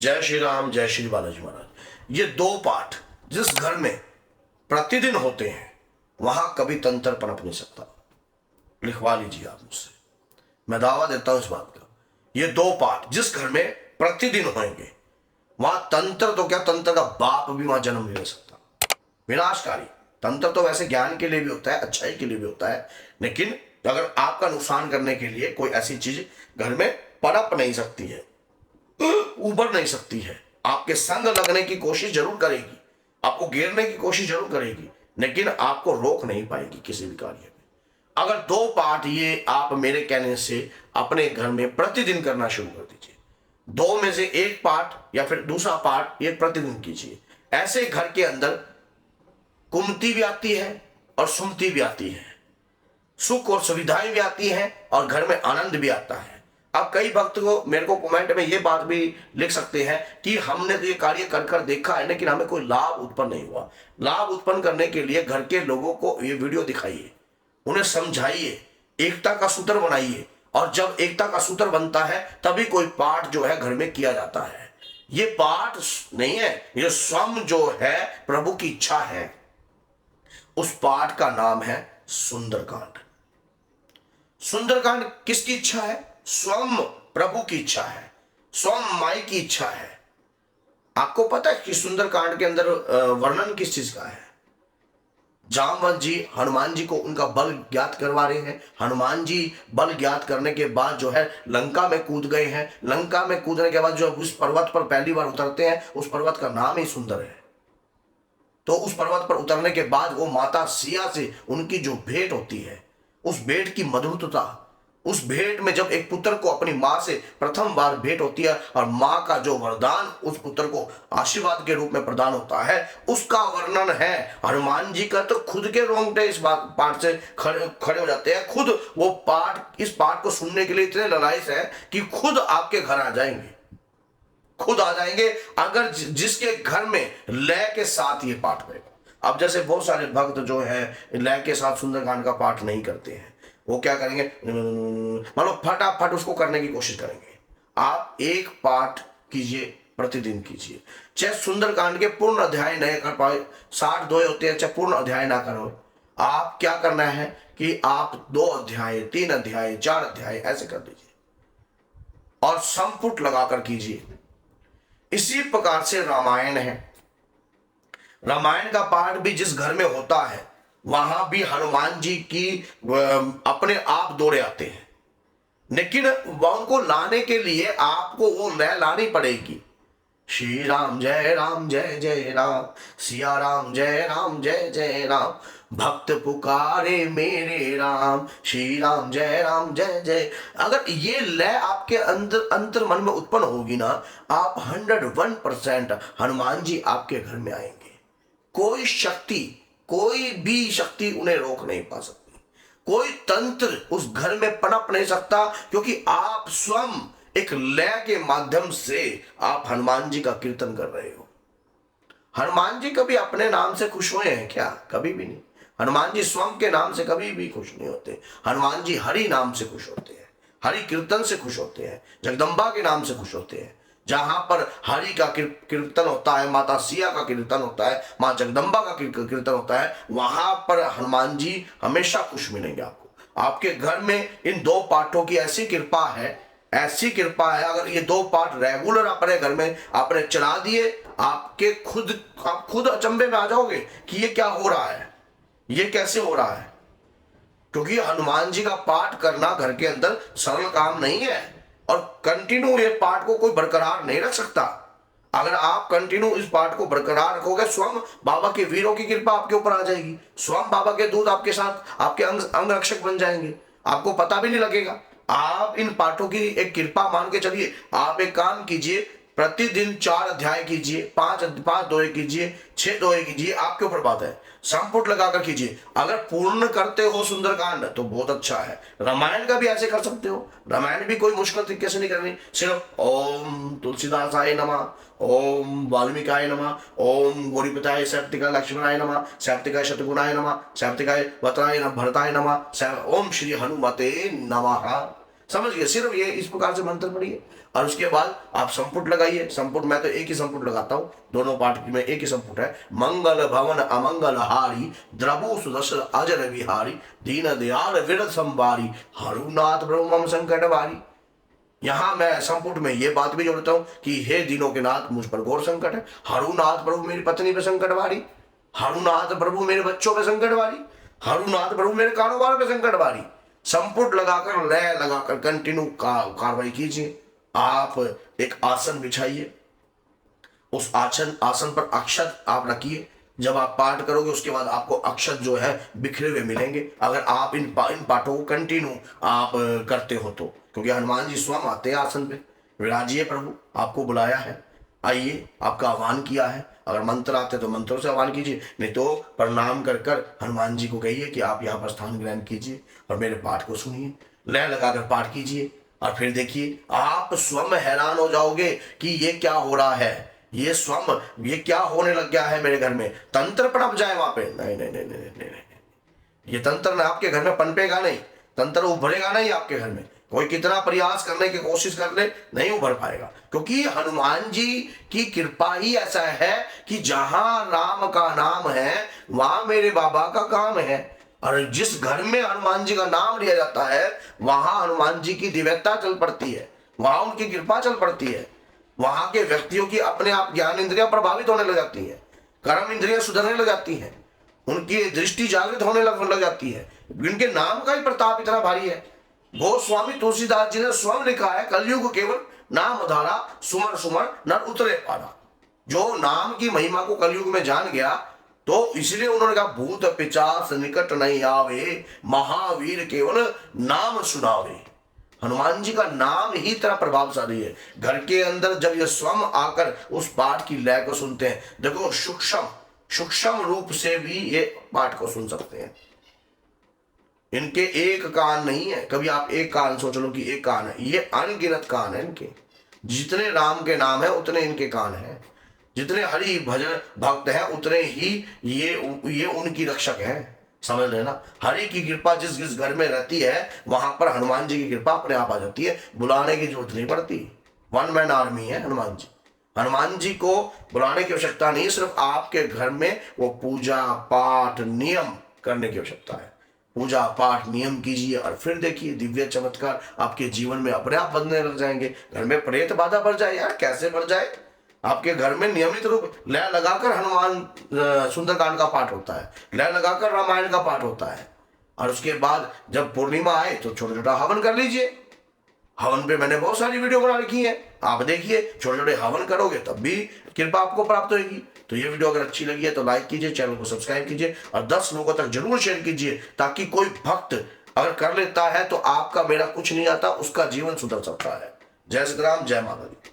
जय श्री राम, जय श्री बालाजी महाराज। ये दो पाठ जिस घर में प्रतिदिन होते हैं वहां कभी तंत्र पनप नहीं सकता। लिखवा लीजिए आप मुझसे, मैं दावा देता हूं इस बात का। ये दो पाठ जिस घर में प्रतिदिन होंगे वहां तंत्र तो क्या, तंत्र का बाप भी वहां जन्म नहीं ले सकता। विनाशकारी तंत्र तो वैसे ज्ञान के लिए भी होता है, अच्छाई के लिए भी होता है, लेकिन अगर आपका नुकसान करने के लिए कोई ऐसी चीज घर में पनप नहीं सकती है, उबर नहीं सकती है। आपके संग लगने की कोशिश जरूर करेगी, आपको घेरने की कोशिश जरूर करेगी, लेकिन आपको रोक नहीं पाएगी किसी भी कार्य में। अगर दो पाठ ये आप मेरे कहने से अपने घर में प्रतिदिन करना शुरू कर दीजिए। दो में से एक पाठ या फिर दूसरा पाठ ये प्रतिदिन कीजिए। ऐसे घर के अंदर कुमति भी आती है और सुमति भी आती है, सुख और सुविधाएं भी आती हैं और घर में आनंद भी आता है। अब कई भक्त को मेरे को कमेंट में ये बात भी लिख सकते हैं कि हमने तो ये कार्य कर कर देखा है लेकिन हमें कोई लाभ उत्पन्न नहीं हुआ। लाभ उत्पन्न करने के लिए घर के लोगों को ये वीडियो दिखाइए, उन्हें समझाइए, एकता का सूत्र बनाइए, और जब एकता का सूत्र बनता है तभी कोई पाठ जो है घर में किया जाता है। ये पाठ नहीं है, ये स्वयं जो है प्रभु की इच्छा है। उस पाठ का नाम है सुंदरकांड। सुंदरकांड किसकी इच्छा है? स्वयं प्रभु की इच्छा है, स्वयं माई की इच्छा है। आपको पता है कि सुंदरकांड के अंदर वर्णन किस चीज का है? जामवंत जी हनुमान जी को उनका बल ज्ञात करवा रहे हैं। हनुमान जी बल ज्ञात करने के बाद जो है लंका में कूद गए हैं। लंका में कूदने के बाद जो उस पर्वत पर पहली बार उतरते हैं, उस पर्वत का नाम ही सुंदर है। तो उस पर्वत पर उतरने के बाद वो माता सिया से उनकी जो भेंट होती है, उस भेंट की मधुरता, उस भेंट में जब एक पुत्र को अपनी मां से प्रथम बार भेंट होती है और मां का जो वरदान उस पुत्र को आशीर्वाद के रूप में प्रदान होता है, उसका वर्णन है। हनुमान जी का तो खुद के रोंगटे इस पाठ से खड़े हो जाते हैं। खुद वो पाठ, इस पाठ को सुनने के लिए इतने ललायत है कि खुद आपके घर आ जाएंगे, खुद आ जाएंगे अगर जिसके घर में लय के साथ ये पाठ होगा। अब जैसे बहुत सारे भक्त जो है लय के साथ सुंदरकांड का पाठ नहीं करते हैं, वो क्या करेंगे, मतलब फटाफट उसको करने की कोशिश करेंगे। आप एक पाठ कीजिए, प्रतिदिन कीजिए। चाहे सुंदरकांड के पूर्ण अध्याय नहीं कर पाए, 60 दोहे होते हैं, चाहे पूर्ण अध्याय ना करो, आप क्या करना है कि आप 2 अध्याय, 3 अध्याय, 4 अध्याय ऐसे कर दीजिए और संपुट लगाकर कीजिए। इसी प्रकार से रामायण है। रामायण का पाठ भी जिस घर में होता है वहां भी हनुमान जी की अपने आप दौड़े आते हैं, लेकिन उनको लाने के लिए आपको वो लय लानी पड़ेगी। श्री राम जय जय राम, सिया राम जय जय राम, भक्त पुकारे मेरे राम, श्री राम जय जय। अगर ये लय आपके अंदर अंतर मन में उत्पन्न होगी ना, आप 101% हनुमान जी आपके घर में आएंगे। कोई शक्ति, कोई भी शक्ति उन्हें रोक नहीं पा सकती, कोई तंत्र उस घर में पनप नहीं सकता, क्योंकि आप स्वयं एक लय के माध्यम से आप हनुमान जी का कीर्तन कर रहे हो। हनुमान जी कभी अपने नाम से खुश हुए हैं क्या? कभी भी नहीं। हनुमान जी स्वयं के नाम से कभी भी खुश नहीं होते। हनुमान जी हरि नाम से खुश होते हैं, हरि कीर्तन से खुश होते हैं, जगदम्बा के नाम से खुश होते हैं। जहां पर हरि का कीर्तन होता है, माता सिया का कीर्तन होता है, मां जगदम्बा का कीर्तन होता है, वहां पर हनुमान जी हमेशा खुश मिलेंगे आपको। आपके घर में इन 2 पाठों की ऐसी कृपा है, ऐसी कृपा है। अगर ये 2 पाठ रेगुलर अपने घर में आपने चला दिए, आप खुद अचंभे में आ जाओगे कि ये क्या हो रहा है, ये कैसे हो रहा है। क्योंकि हनुमान जी का पाठ करना घर के अंदर सरल काम नहीं है, और कंटिन्यू ये पाठ को कोई बरकरार नहीं रख सकता। अगर आप कंटिन्यू इस पाठ को बरकरार रखोगे, स्वयं बाबा के वीरों की कृपा आपके ऊपर आ जाएगी, स्वयं बाबा के दूत आपके साथ आपके अंग रक्षक बन जाएंगे, आपको पता भी नहीं लगेगा। आप इन पाठों की एक कृपा मान के चलिए। आप एक काम कीजिए, प्रतिदिन 4 अध्याय कीजिए, 5 दोहे कीजिए, 6 दोहे कीजिए, आपके ऊपर बात है। संपुट लगाकर कीजिए। अगर पूर्ण करते हो सुंदरकांड तो बहुत अच्छा है। रामायण का भी ऐसे कर सकते हो। रामायण भी कोई मुश्किल तरीके से नहीं करनी। सिर्फ ओम तुलसीदासाय नमः, ओम वाल्मीकाय नमः, ओम गौरीपताय सैप्तिकाय लक्ष्मणाय नमः, सैप्तिकाय शतगुणाय नमः, सैप्तिकाय वत्राय भरताय नमः, ओम श्री हनुमते नमः। समझ गए? सिर्फ ये इस प्रकार से मंत्र पढ़िए और उसके बाद आप संपुट लगाइए। संपुट मैं तो एक ही संपुट लगाता हूँ, दोनों पार्ट में एक ही संपुट है। मंगल भवन अमंगल हारी, द्रवु सुदर्शन अजर विहारी, दीन दयाल विरत संवारी, हरुनाथ प्रभु मम संकट भारी। यहां मैं संपुट में ये बात भी जोड़ता हूं कि हे दीनों के नाथ मुझ पर घोर संकट है, हरुनाथ प्रभु मेरी पत्नी पे संकट भारी, हरुनाथ प्रभु मेरे बच्चों पे संकट भारी, हरुनाथ प्रभु मेरे कारोबार पे संकट भारी। संपुट लगाकर लय लगाकर कंटिन्यू कार्रवाई कीजिए। आप एक आसन बिछाइए, उस आसन पर अक्षत आप रखिए। जब आप पाठ करोगे उसके बाद आपको अक्षत जो है बिखरे हुए मिलेंगे, अगर आप इन पाठों को कंटिन्यू आप करते हो तो। क्योंकि हनुमान जी स्वयं आते हैं आसन पे, विराजिए प्रभु, आपको बुलाया है, आइए, आपका आह्वान किया है। अगर मंत्र आते तो मंत्रों से आह्वान कीजिए, नहीं तो प्रणाम कर कर हनुमान जी को कहिए कि आप यहाँ पर स्थान ग्रहण कीजिए और मेरे पाठ को सुनिए, लय लगाकर पाठ कीजिए। और फिर देखिए आप स्वयं हैरान हो जाओगे कि ये क्या हो रहा है, ये क्या होने लग गया है मेरे घर में। तंत्र पनप जाए वहां पे, नहीं नहीं नहीं नहीं नहीं, नहीं। ये तंत्र आपके घर में पनपेगा नहीं, तंत्र उभरेगा नहीं आपके घर में। कोई कितना प्रयास करने की कोशिश कर ले, नहीं उभर पाएगा। क्योंकि हनुमान जी की कृपा ही ऐसा है कि जहां राम का नाम है वहां मेरे बाबा का काम है। और जिस घर में हनुमान जी का नाम लिया जाता है वहां हनुमान जी की दिव्यता चल पड़ती है, वहां उनकी कृपा चल पड़ती है। वहां के व्यक्तियों की अपने आप ज्ञान इंद्रियां प्रभावित होने लग जाती है, कर्म इंद्रियां सुधरने लग जाती है, उनकी दृष्टि जागृत होने लग जाती है। उनके नाम का ही प्रताप इतना भारी है। गोस्वामी तुलसीदास जी ने स्वयं लिखा है, कलयुग केवल नाम धारा, सुमर सुमर नर उतरे पारा। जो नाम की महिमा को कलयुग में जान गया तो इसलिए उन्होंने कहा भूत पिचास निकट नहीं आवे, महावीर केवल नाम सुनावे। हनुमान जी का नाम ही इतना प्रभावशाली है। घर के अंदर जब ये स्वयं आकर उस पाठ की लय को सुनते हैं, देखो सूक्ष्म रूप से भी ये पाठ को सुन सकते हैं। इनके एक कान नहीं है, कभी आप एक कान सोच लो कि एक कान है, ये अनगिनत कान है इनके। जितने राम के नाम है उतने इनके कान है, जितने हरि भजन भक्त हैं उतने ही ये उनकी रक्षक है। समझ लेना, हरि की कृपा जिस जिस घर में रहती है वहां पर हनुमान जी की कृपा अपने आप आ जाती है, बुलाने की जरूरत नहीं पड़ती। वन मैन आर्मी है हनुमान जी। हनुमान जी को बुलाने की आवश्यकता नहीं, सिर्फ आपके घर में वो पूजा पाठ नियम करने की आवश्यकता है। पूजा पाठ नियम कीजिए और फिर देखिए दिव्य चमत्कार आपके जीवन में अपने आप बनने लग जाएंगे। घर में प्रेत बाधा बढ़ जाए, यार कैसे बढ़ जाए? आपके घर में नियमित रूप लय लगाकर हनुमान सुंदरकांड का पाठ होता है, लय लगाकर रामायण का पाठ होता है। और उसके बाद जब पूर्णिमा आए तो छोटा छोटा हवन कर लीजिए। हवन पे मैंने बहुत सारी वीडियो बना रखी है, आप देखिए। छोटे छोटे हवन करोगे तब भी कृपा आपको प्राप्त होगी। तो ये वीडियो अगर अच्छी लगी है तो लाइक कीजिए, चैनल को सब्सक्राइब कीजिए और 10 लोगों तक जरूर शेयर कीजिए, ताकि कोई भक्त अगर कर लेता है तो आपका मेरा कुछ नहीं आता, उसका जीवन सुधर सकता है। जय श्री राम, जय माता दी।